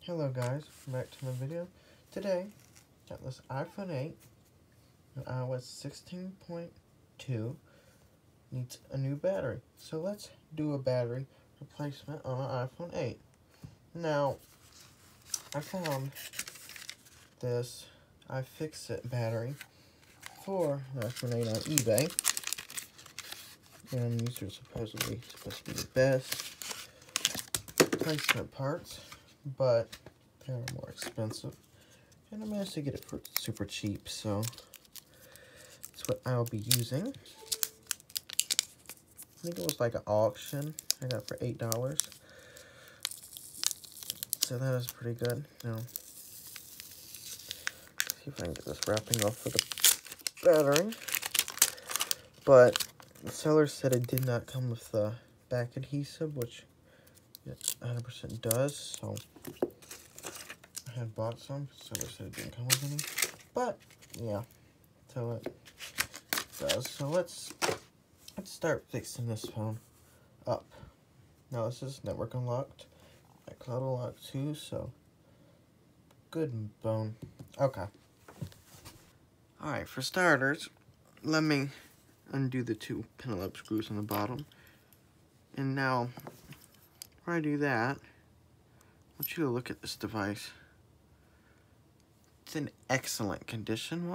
Hello guys, back to my video. Today, got this iPhone 8 and iOS 16.2 needs a new battery. So let's do a battery replacement on an iPhone 8. Now, I found this iFixit battery for an iPhone 8 on eBay. And these are supposedly supposed to be the best replacement parts, but they're more expensive. And I managed to get it for super cheap, so that's what I'll be using. I think it was like an auction. I got it for $8. So that is pretty good. Now, see if I can get this wrapping off for the battery. But the seller said it did not come with the back adhesive, which it 100% does. So I had bought some. The seller said it didn't come with any. But yeah, so it does. So let's start fixing this phone up. Now this is network unlocked, iCloud unlocked too. So good bone. Okay. All right. For starters, let me undo the two penelope screws on the bottom. And now, before I do that, I want you to look at this device. It's in excellent condition,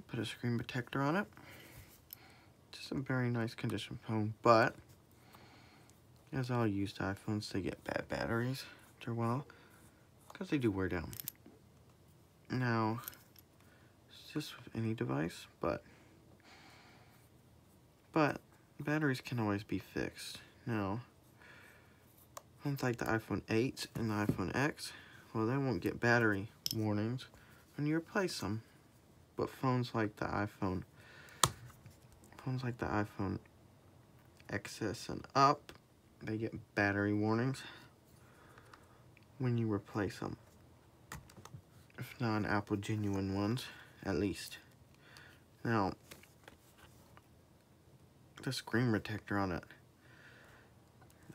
put a screen protector on it. Just a very nice condition phone, but as all used iPhones, they get bad batteries after a while, because they do wear down. Now, it's just with any device, but batteries can always be fixed. Now, phones like the iPhone 8 and the iPhone X, well, they won't get battery warnings when you replace them. But phones like the iPhone XS and up, they get battery warnings when you replace them. If not Apple genuine ones, at least. Now, the screen protector on it,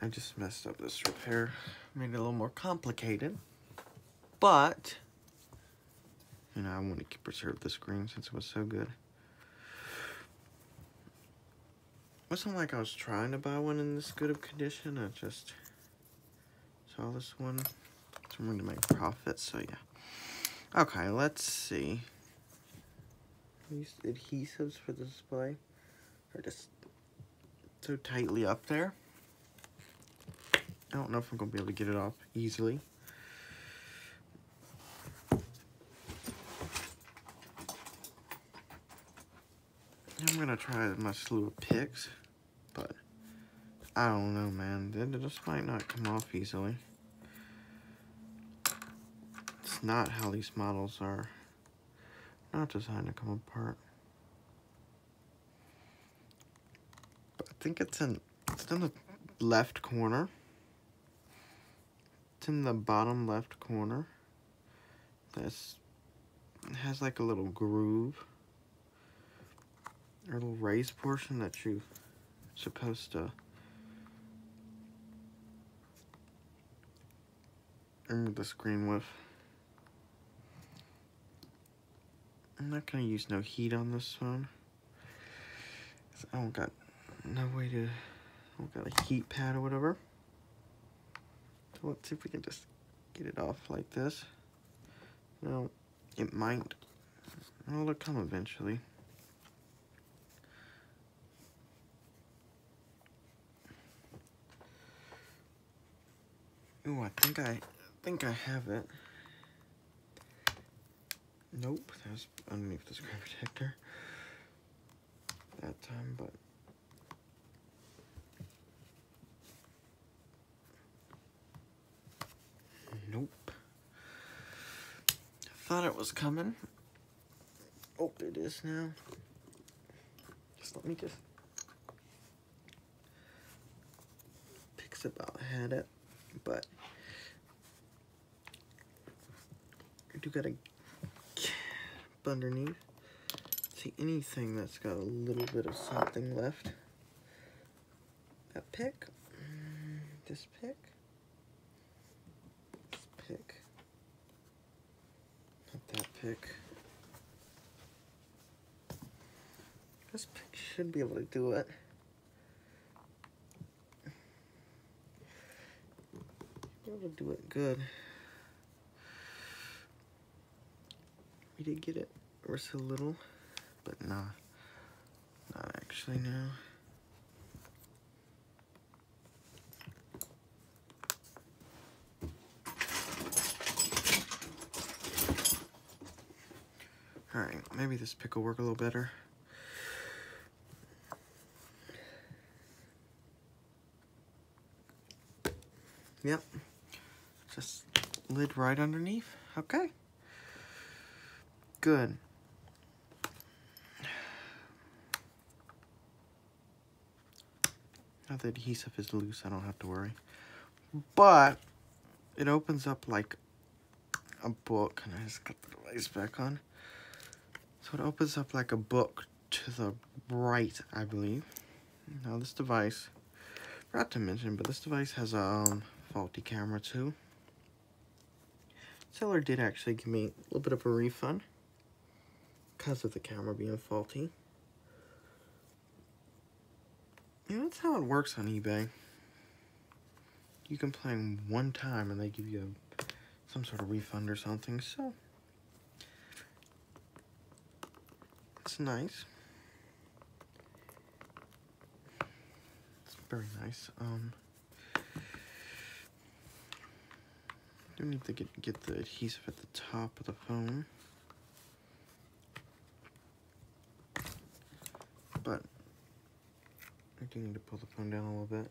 I just messed up this repair, made it a little more complicated, but you know, I want to preserve the screen since it was so good. It wasn't like I was trying to buy one in this good of condition. I just saw this one. So I'm going to make profit, so yeah. Okay, let's see. These adhesives for the display are just so tightly up there. I don't know if I'm going to be able to get it off easily. I'm going to try my slew of picks, but I don't know, man. This might not come off easily. It's not how these models are not designed to come apart. But I think it's in the left corner. It's in the bottom left corner. It has like a little groove, or a little raised portion that you're supposed to remove the screen with. I'm not gonna use no heat on this phone, 'cause I don't got no way to, I don't got a heat pad or whatever. So let's see if we can just get it off like this. Well, it might, well, it'll come eventually. Ooh, I think I have it. Nope, that was underneath the screen protector that time, but nope. Thought it was coming. Oh, it is now. Just let me just picks about had it, but I do gotta underneath. See anything that's got a little bit of something left. That pick, this pick, pick. Not that pick. This pick should be able to do it. Be able to do it good. We did get it ever so little, but nah, not actually now. Alright, maybe this pick will work a little better. Yep, just lid right underneath. Okay, good. Now the adhesive is loose, I don't have to worry. But it opens up like a book, and I just got the device back on. So it opens up like a book to the right, I believe. Now this device, forgot to mention, but this device has a faulty camera too. Seller did actually give me a little bit of a refund because of the camera being faulty. Yeah, that's how it works on eBay. You complain one time and they give you some sort of refund or something, so it's nice. It's very nice. Do need to get the adhesive at the top of the phone, but I do need to pull the phone down a little bit.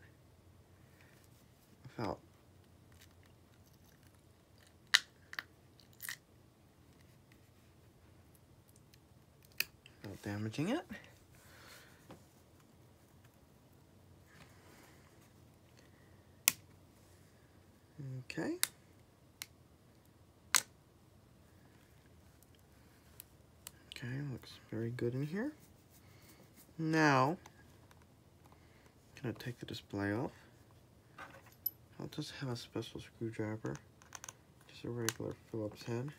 Without damaging it. Okay. Okay, looks very good in here. Now, I'm gonna take the display off. I'll just have a special screwdriver, just a regular Phillips head.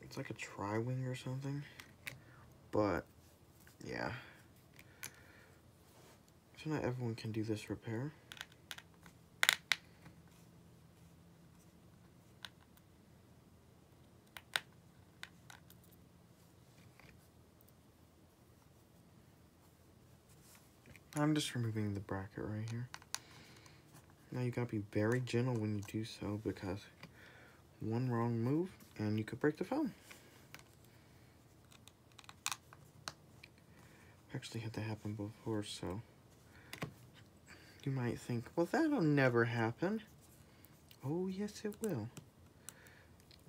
It's like a tri-wing or something, but yeah. So not everyone can do this repair. I'm just removing the bracket right here. Now you gotta be very gentle when you do so, because one wrong move and you could break the phone. Actually had that happen before, so you might think, well, that'll never happen. Oh, yes, it will.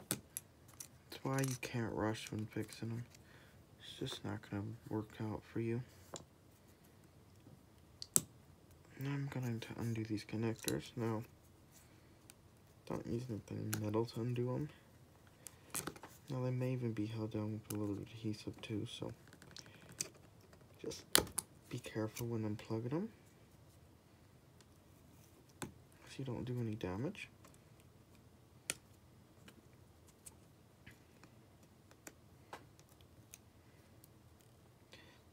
That's why you can't rush when fixing them. It's just not gonna work out for you. Now I'm going to undo these connectors. Now, don't use anything metal to undo them. Now they may even be held down with a little adhesive too, so just be careful when unplugging them, so you don't do any damage.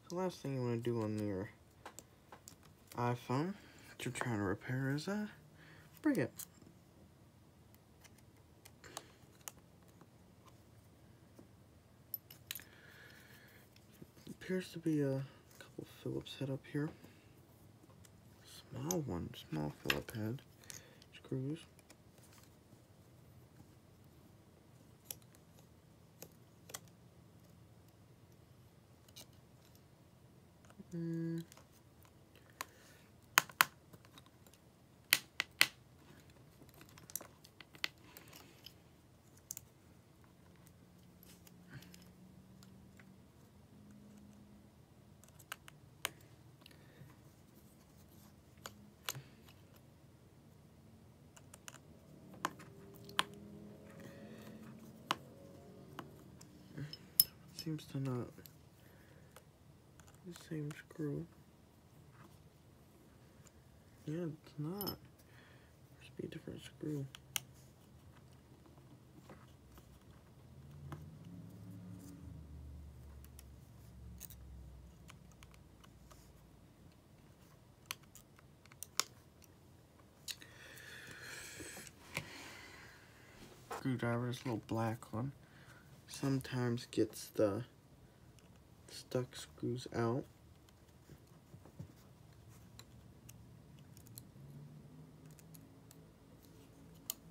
The last thing you want to do on your iPhone that you're trying to repair is break it. Appears to be a couple Phillips head up here. Small one, small Phillips head screws. Seems to not the same screw. Yeah, it's not. There's be a different screw. Screwdriver is a little black one. Sometimes gets the stuck screws out.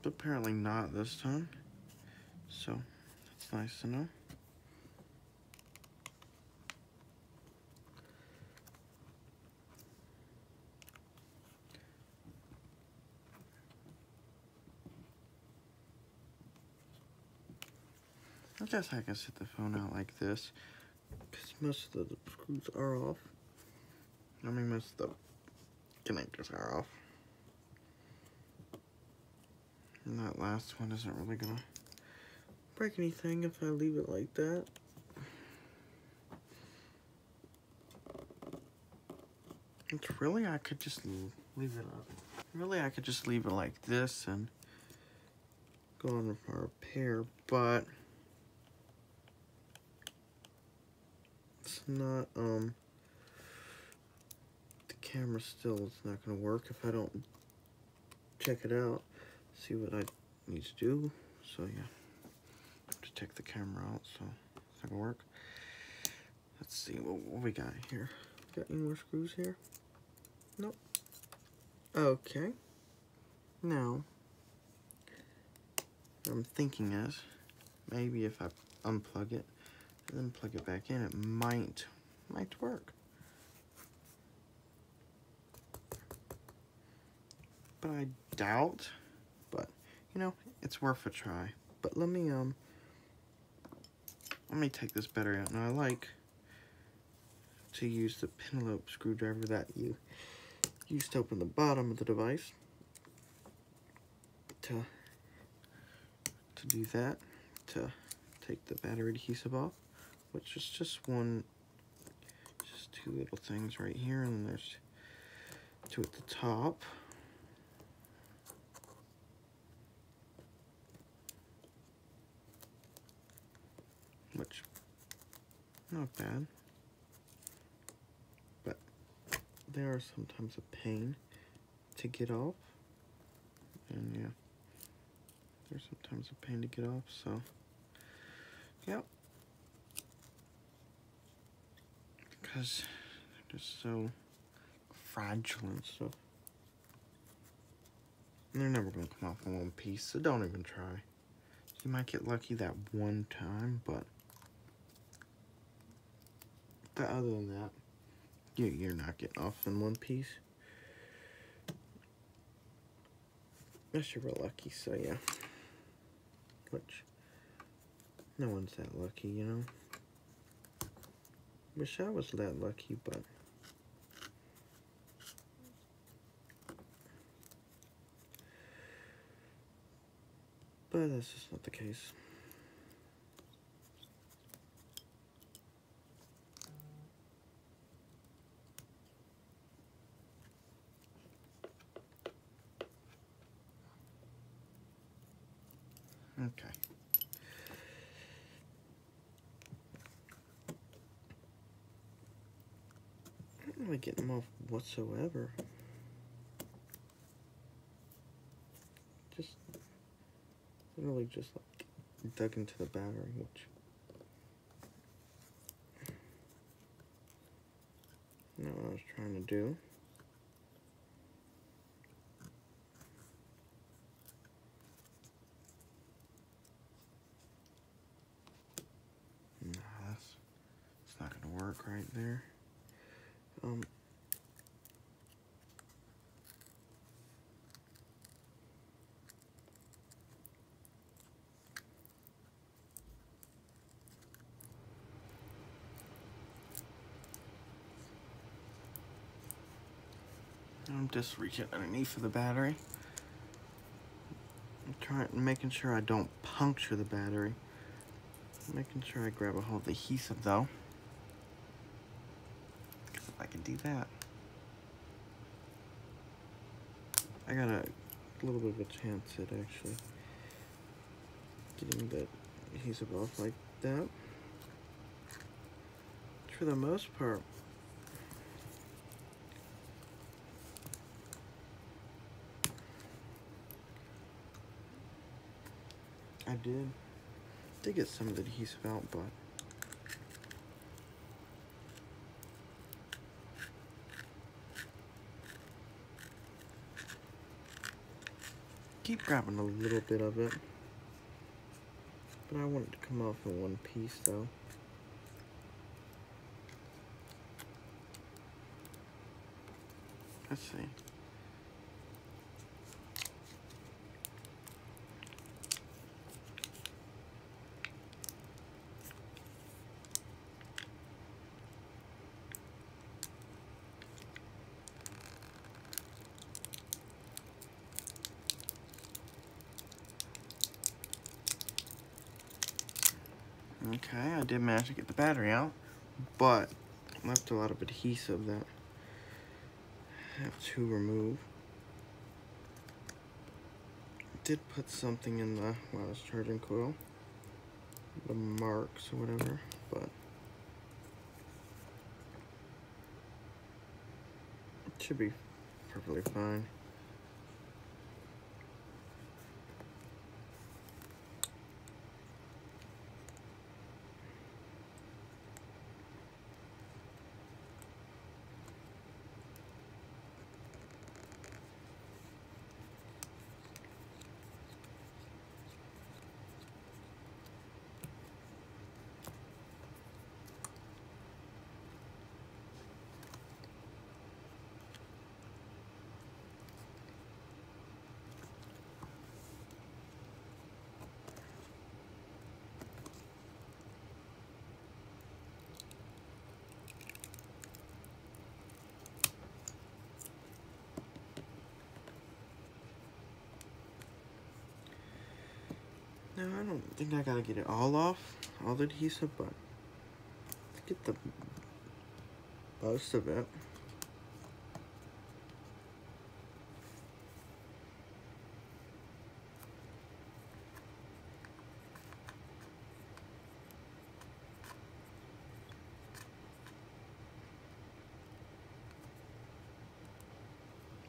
But apparently not this time. So that's nice to know. I guess I can set the phone out like this, because most of the screws are off. I mean, most of the connectors are off. And that last one isn't really gonna break anything if I leave it like that. It's really, I could just leave it up. Really, I could just leave it like this and go on with my repair, but it's not, the camera still is not gonna work if I don't check it out, see what I need to do. So yeah, I have to take the camera out, so it's not gonna work. Let's see what we got here. Got any more screws here? Nope. Okay. Now, what I'm thinking is, maybe if I unplug it and then plug it back in, it might work. But I doubt, but you know, it's worth a try. But let me take this battery out. Now I like to use the Penelope screwdriver that you use to open the bottom of the device to do that, to take the battery adhesive off, which is just two little things right here, and then there's two at the top. Which, not bad, but they are sometimes a pain to get off, and yeah, they're sometimes a pain to get off, so, yep, because they're just so fragile and stuff, and they're never going to come off in one piece, so don't even try. You might get lucky that one time, but other than that, you're not getting off in one piece. Unless you're real lucky, so yeah. Which, no one's that lucky, you know? Wish I was that lucky, but that's just not the case. Okay. I'm not really getting them off whatsoever. Just literally just like dug into the battery, which not what I was trying to do. Nah, it's not gonna work right there. I'm just reaching underneath of the battery. I'm making sure I don't puncture the battery. Making sure I grab a hold of the adhesive though. Because if I can do that, I gotta a little bit of a chance at actually getting that adhesive off like that. For the most part, I did get some of the adhesive out, but keep grabbing a little bit of it. But I want it to come off in one piece though. Let's see. Okay, I did manage to get the battery out, but left a lot of adhesive that I have to remove. Did put something in the wireless charging coil, the marks or whatever, but it should be perfectly fine. Now, I don't think I gotta get it all off, all the adhesive, but let's get the most of it.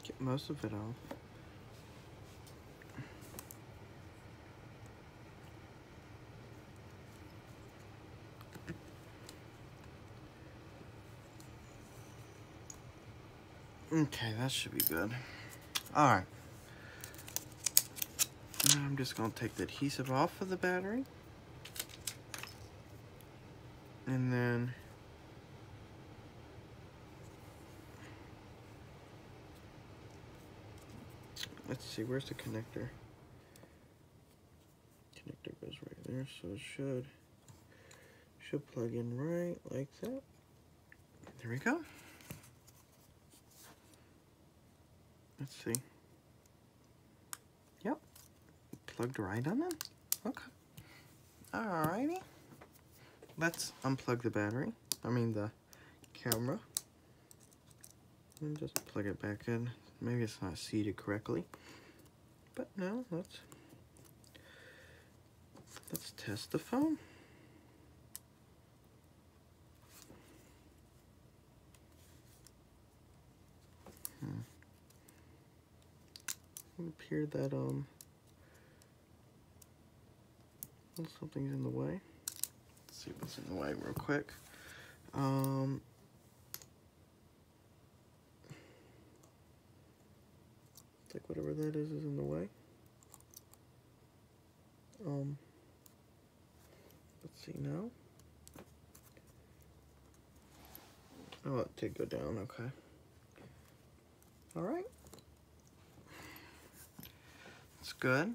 Get most of it off. Okay, that should be good. Alright. Now I'm just going to take the adhesive off of the battery. And then let's see, where's the connector? Connector goes right there, so it should plug in right like that. There we go. Let's see. Yep. Plugged right on in. Okay. Alrighty. Let's unplug the battery. I mean the camera. And just plug it back in. Maybe it's not seated correctly. But no, let's test the phone. It would appear that something's in the way. Let's see what's in the way real quick. Like whatever that is in the way. Let's see now. Oh, it did go down, okay. Alright. That's good.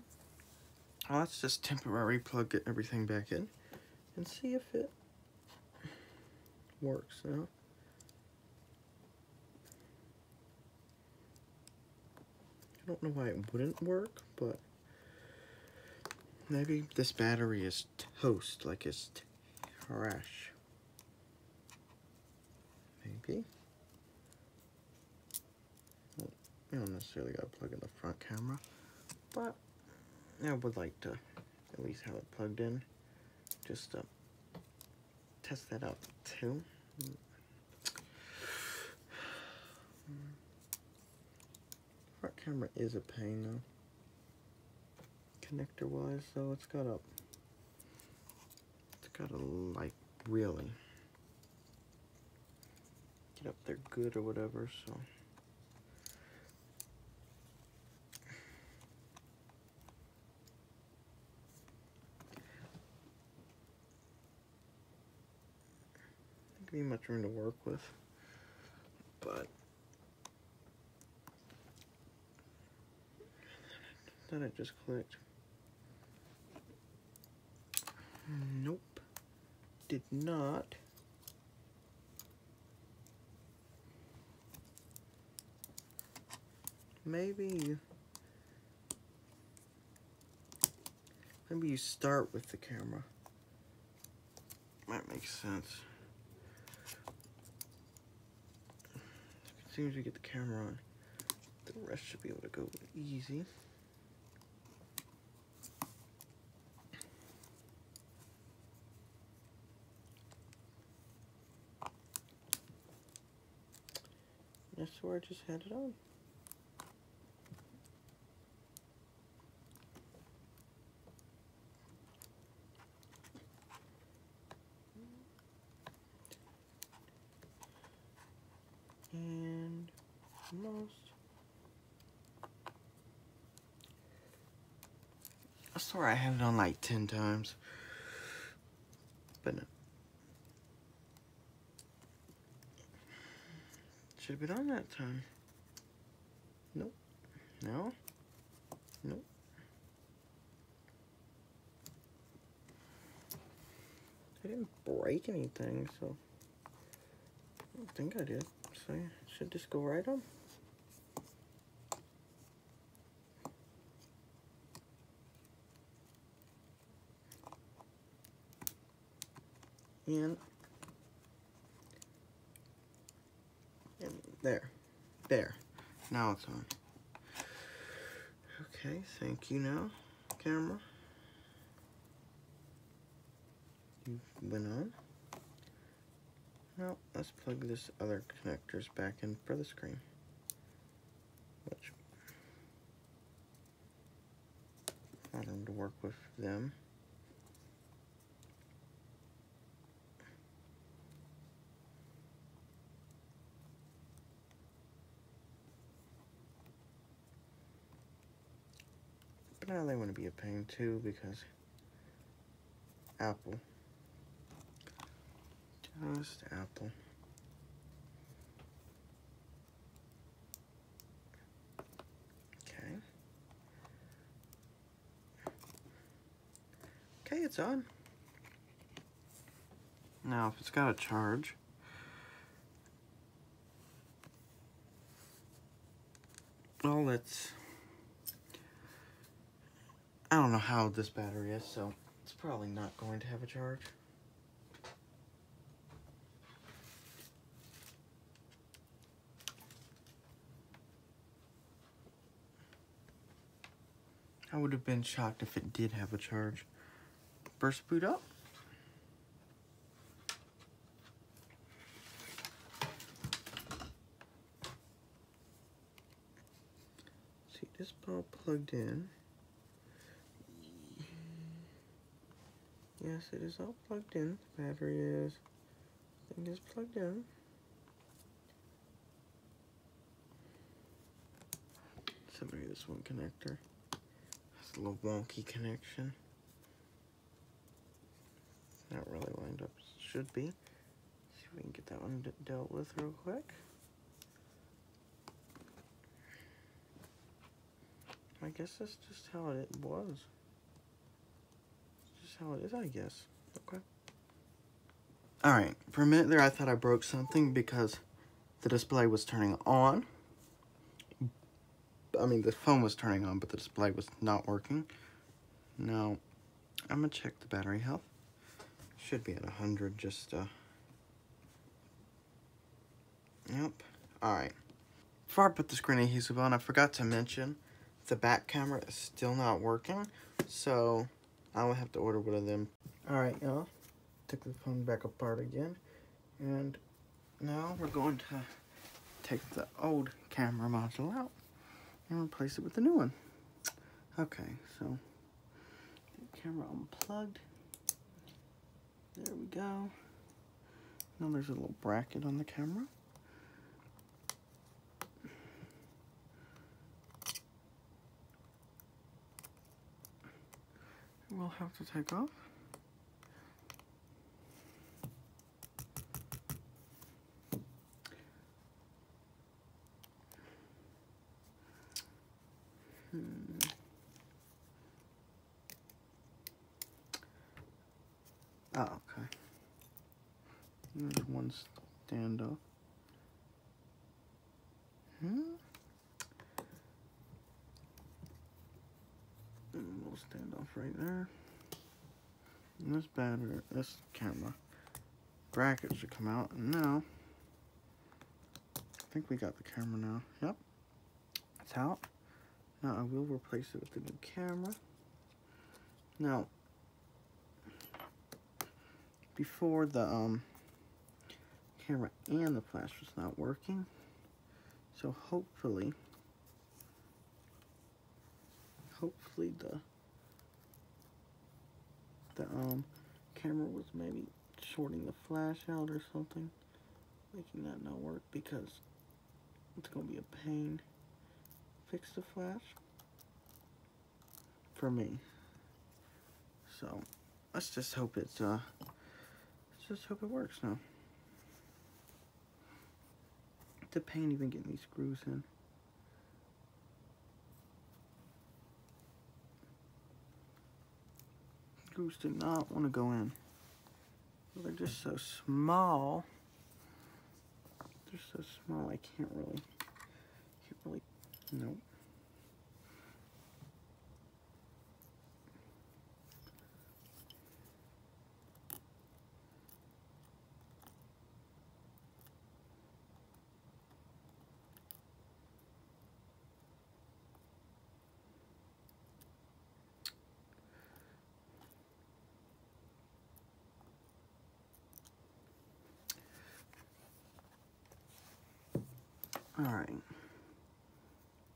Well, let's just temporarily plug everything back in and see if it works now. I don't know why it wouldn't work, but maybe this battery is toast, like it's trash. Maybe. Well, you don't necessarily gotta plug in the front camera. but I would like to at least have it plugged in, just to test that out too. Front camera is a pain though, connector wise, so it's gotta like really get up there good or whatever, so. Be much room to work with, but then it just clicked. Nope, did not. Maybe you start with the camera. Might make sense. As soon as you get the camera on, the rest should be able to go easy. That's where I just had it on. And almost. I swear I had it on like 10 times. But no. Should have been on that time. Nope. No. Nope. I didn't break anything, so I don't think I did. So it should just go right on. And there. Now it's on. Okay, thank you now, camera. You went on. Now let's plug this other connectors back in for the screen. Which I want them to work with them. But now they want to be a pain too because Apple. Just Apple. Okay. Okay, it's on. Now, if it's got a charge, well, I don't know how this battery is, so it's probably not going to have a charge. I would have been shocked if it did have a charge. First boot up. See, this ball plugged in. Yes, it is all plugged in. The battery is, I think, is plugged in. So maybe this one connector has a little wonky connection. Not really lined up as it should be. See if we can get that one dealt with real quick. I guess that's just how it was. It's just how it is, I guess. Okay. Alright, for a minute there I thought I broke something because the display was turning on. I mean, the phone was turning on, but the display was not working. Now, I'm gonna check the battery health. Should be at 100, just, Yep. Alright. Before I put the screen adhesive on, I forgot to mention the back camera is still not working, so I will have to order one of them. Alright, y'all. Took the phone back apart again, and now we're going to take the old camera module out and replace it with the new one. Okay, so camera unplugged. There we go. Now there's a little bracket on the camera. We'll have to take off. Oh, okay. There's one standoff. A little standoff right there. And this battery, this camera bracket should come out. And now, I think we got the camera now. Yep, it's out. Now I will replace it with the new camera. Now, before the camera and the flash was not working, so hopefully the camera was maybe shorting the flash out or something, making that not work, because it's gonna be a pain to fix the flash for me. So let's just hope it's let's just hope it works now. It's a pain even getting these screws in. Screws do not want to go in. They're just so small. They're so small I can't really, nope. Alright.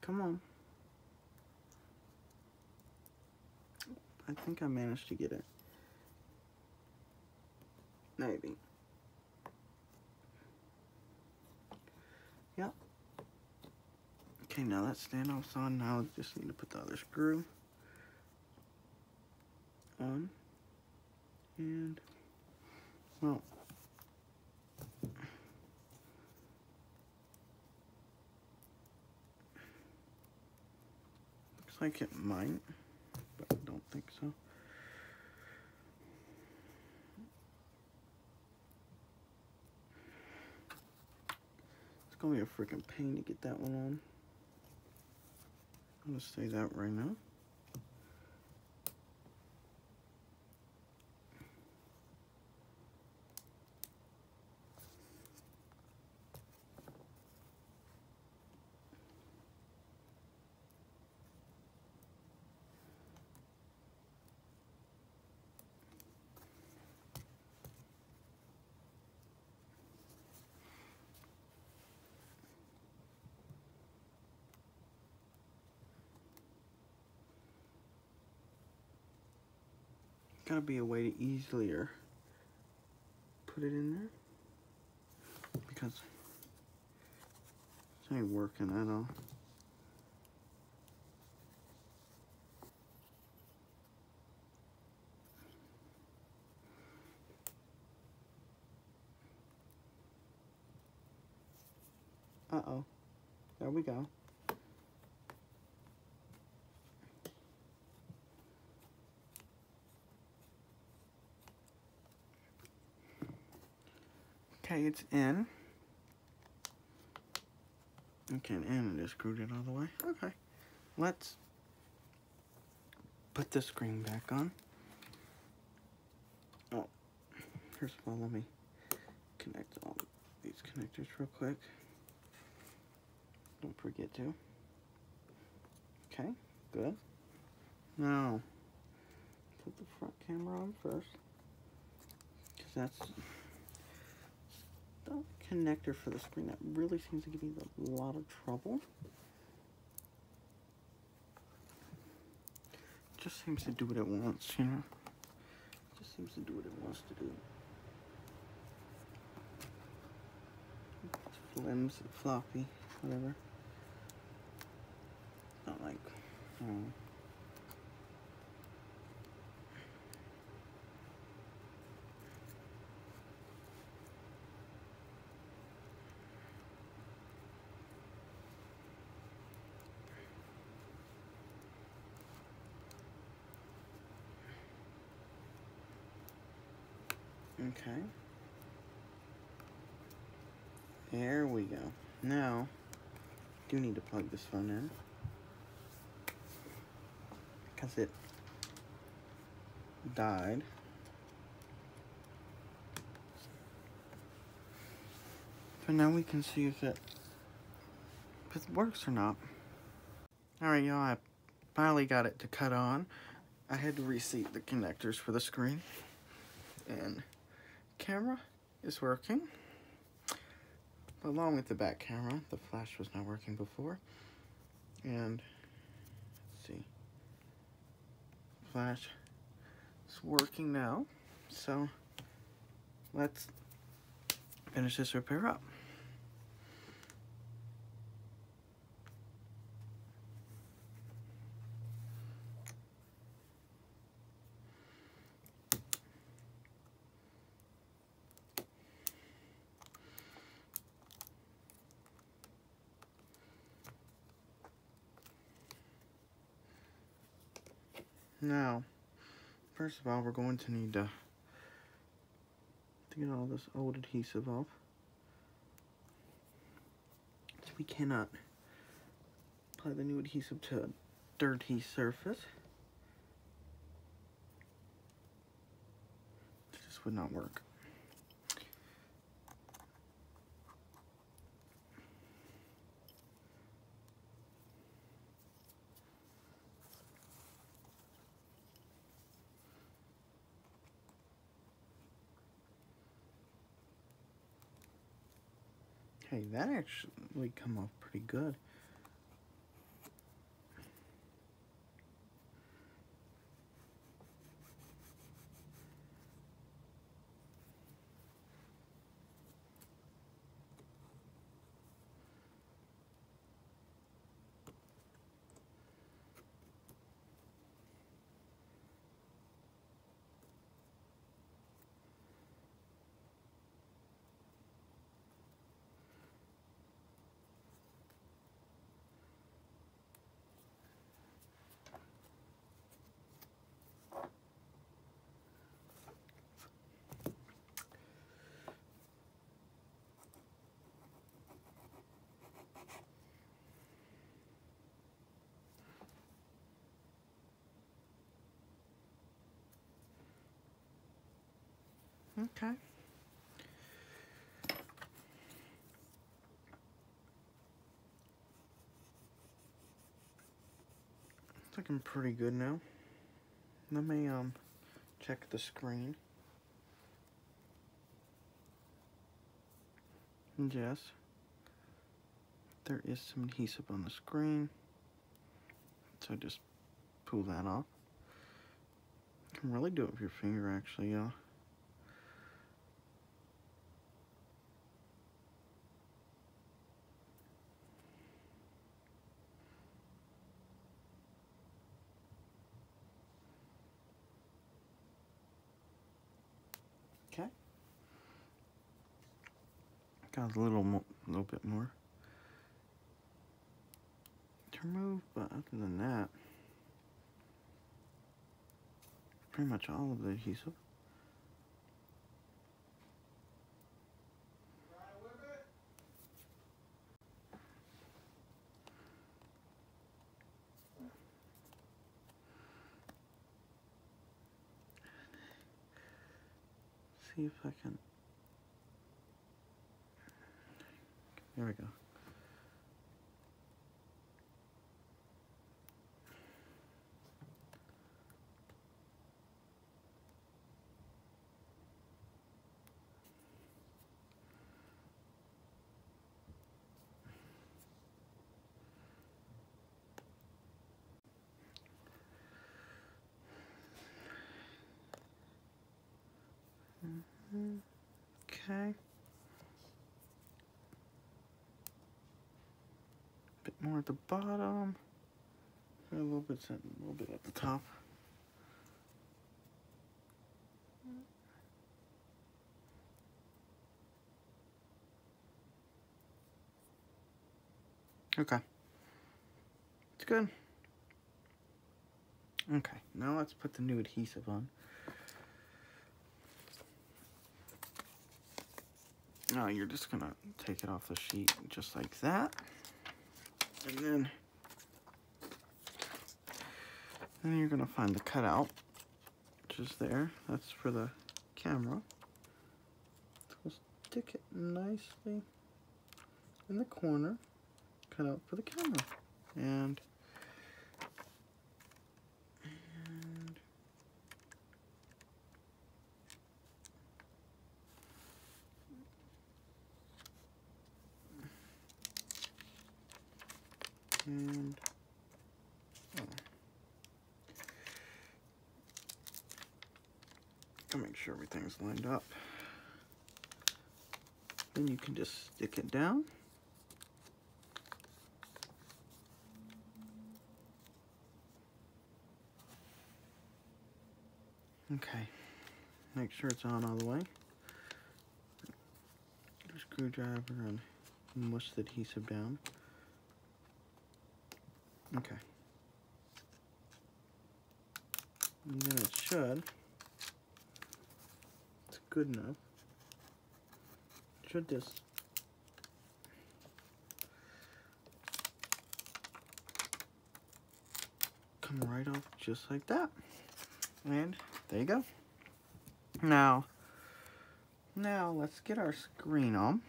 Come on. I think I managed to get it. Maybe. Yep. Okay, now that standoff's on. Now I just need to put the other screw on. And, well, looks like it might, but I don't think so. It's gonna be a freaking pain to get that one on. I'm gonna say that right now. Gotta be a way to easier put it in there, because it ain't working at all. Uh-oh. There we go. Okay, it's in. Okay, and it is screwed in all the way. Okay, let's put the screen back on. Oh, first of all, let me connect all these connectors real quick. Don't forget to. Okay, good. Now, put the front camera on first, because that's the connector for the screen that really seems to give you a lot of trouble. Just seems to do what it wants, you know? Just seems to do what it wants to do. It's flimsy, floppy, whatever. Not like, okay. There we go. Now, do need to plug this phone in, because it died. But now we can see if it works or not. Alright, y'all, I finally got it to cut on. I had to reseat the connectors for the screen. And camera is working. Along with the back camera, the flash was not working before. And let's see. Flash is working now. So let's finish this repair up. Now, first of all, we're going to need to get all this old adhesive off. So we cannot apply the new adhesive to a dirty surface. This would not work. Hey, that actually come off pretty good. Okay. It's looking pretty good now. Let me check the screen. And yes, there is some adhesive on the screen. So just pull that off. You can really do it with your finger, actually, y'all. Okay. Got a little bit more to remove, but other than that, pretty much all of the adhesive. See if I can. There we go. Okay. Bit more at the bottom. A little bit at the top. Okay. It's good. Okay, now let's put the new adhesive on. Now you're just gonna take it off the sheet just like that. And then you're gonna find the cutout, which is there. That's for the camera. So stick it nicely in the corner. Cut out for the camera. And to make sure everything's lined up. Then you can just stick it down. Okay, make sure it's on all the way. Screwdriver and mush the adhesive down. Okay. And then it should. It's good enough. It should just come right off just like that. And there you go. Now let's get our screen on.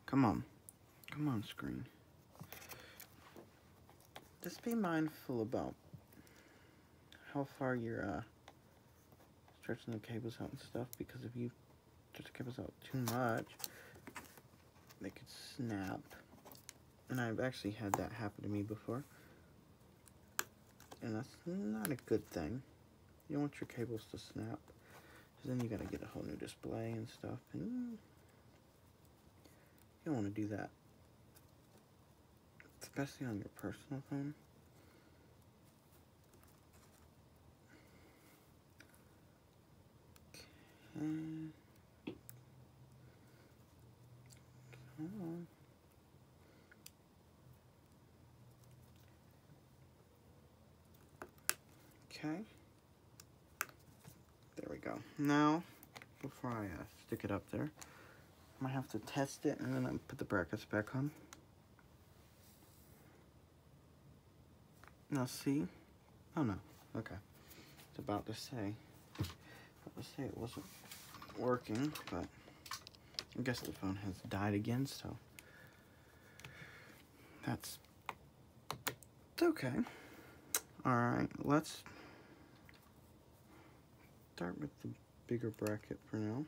Come on, screen. Just be mindful about how far you're stretching the cables out and stuff, because if you stretch the cables out too much, they could snap. And I've actually had that happen to me before. And that's not a good thing. You don't want your cables to snap, because then you gotta get a whole new display and stuff. And you don't want to do that, especially on your personal phone. Okay. Come on. Okay. There we go. Now, before I stick it up there, I might have to test it, and then I put the brackets back on. Now see? Oh no. Okay. It's about to say it wasn't working, but I guess the phone has died again, so it's okay. Alright, let's start with the bigger bracket for now.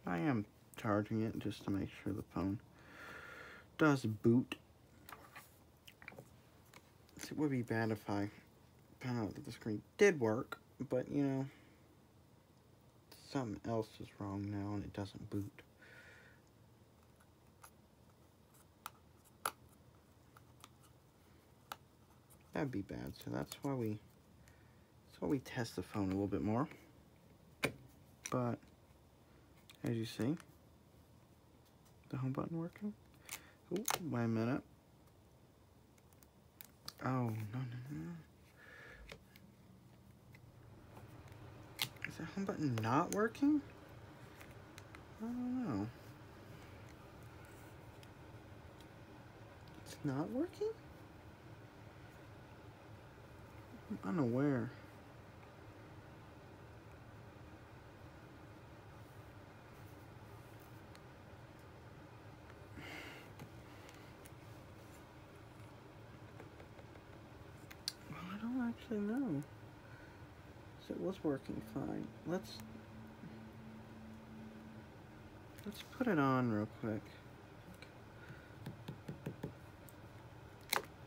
I am charging it just to make sure the phone does boot. It would be bad if I found out that the screen did work, but you know, something else is wrong now and it doesn't boot. That'd be bad, so that's why we test the phone a little bit more. But as you see, the home button working. Oh, wait a minute. Oh, no. Is that home button not working? I don't know. It's not working? I'm unaware. Well, I don't actually know. So it was working fine. Let's put it on real quick.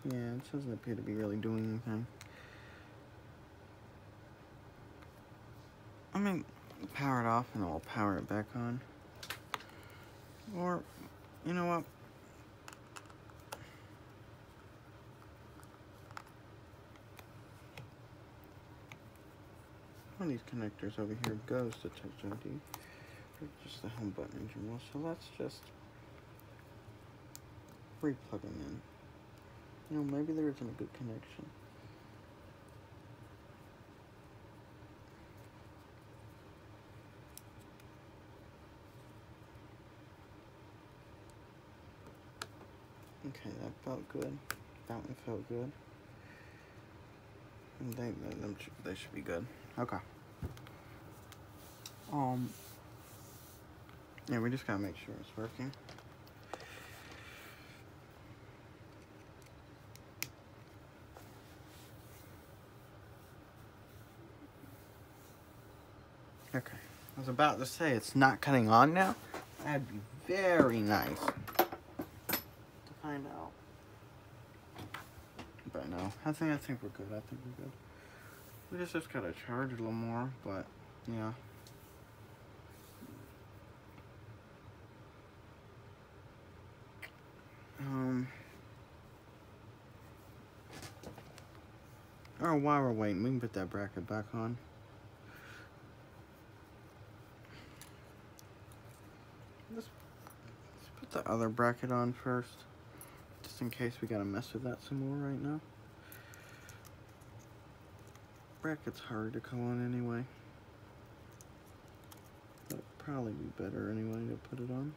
Yeah, it doesn't appear to be really doing anything. I mean, power it off and then we'll power it back on. Or, you know what? One of these connectors over here goes to Touch ID. Just the home button in general. So let's just re-plug them in. You know, maybe there isn't a good connection. Okay, that felt good. That one felt good. And they should be good. Okay. Yeah, we just gotta make sure it's working. Okay. I was about to say it's not cutting on now. That'd be very nice to find out. But no, I think we're good. I think we're good. We just gotta charge it a little more, but yeah. Or while we're waiting, we can put that bracket back on. Let's put the other bracket on first, just in case we gotta mess with that some more right now. Bracket's hard to go on anyway. It'll probably be better anyway to put it on.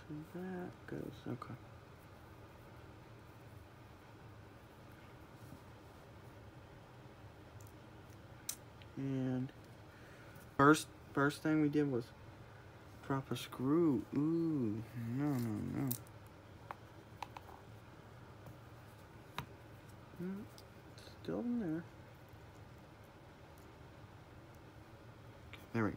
So that goes, okay. And first thing we did was drop a screw. Ooh, no. It's still in there. Okay, there we go.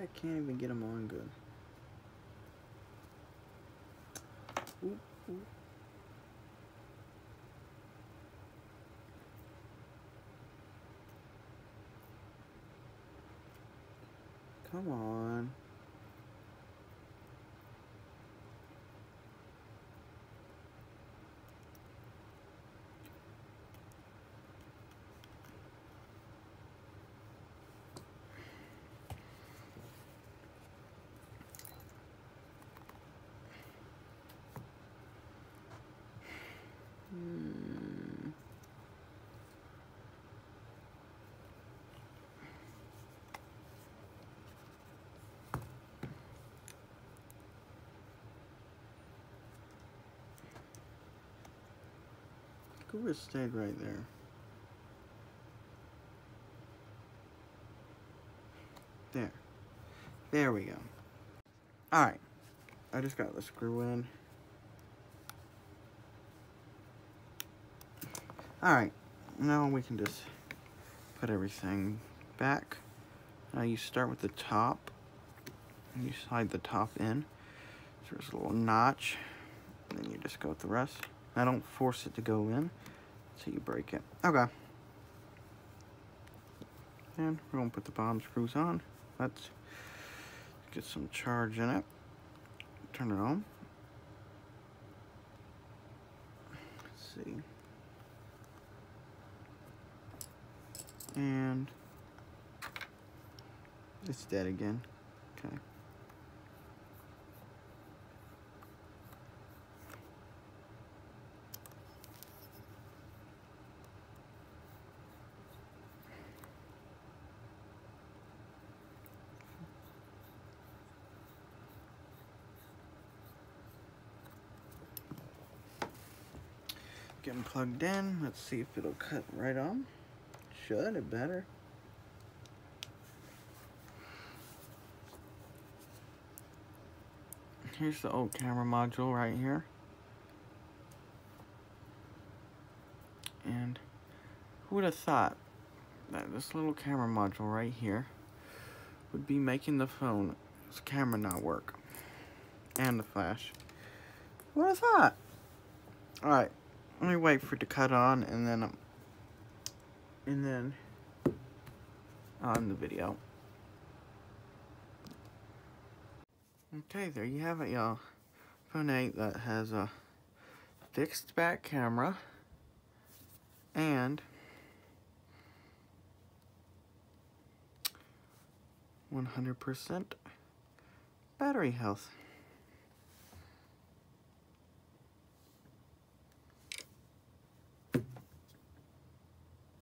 I can't even get them on good. Ooh. Come on. Could have stayed right there. There we go. Alright. I just got the screw in. Alright. Now we can just put everything back. You start with the top. And you slide the top in. So there's a little notch. And then you just go with the rest. I don't force it to go in. So you break it. Okay. And we're going to put the bottom screws on. Let's get some charge in it. Turn it on. Let's see. And it's dead again. Okay. Getting plugged in. Let's see if it'll cut right on. Should, it better. Here's the old camera module right here. And who would have thought that this little camera module right here would be making the phone's camera not work. And the flash. Who would have thought? Alright, let me wait for it to cut on and then on the video. Okay, there you have it, y'all. Phone 8 that has a fixed back camera and 100% battery health.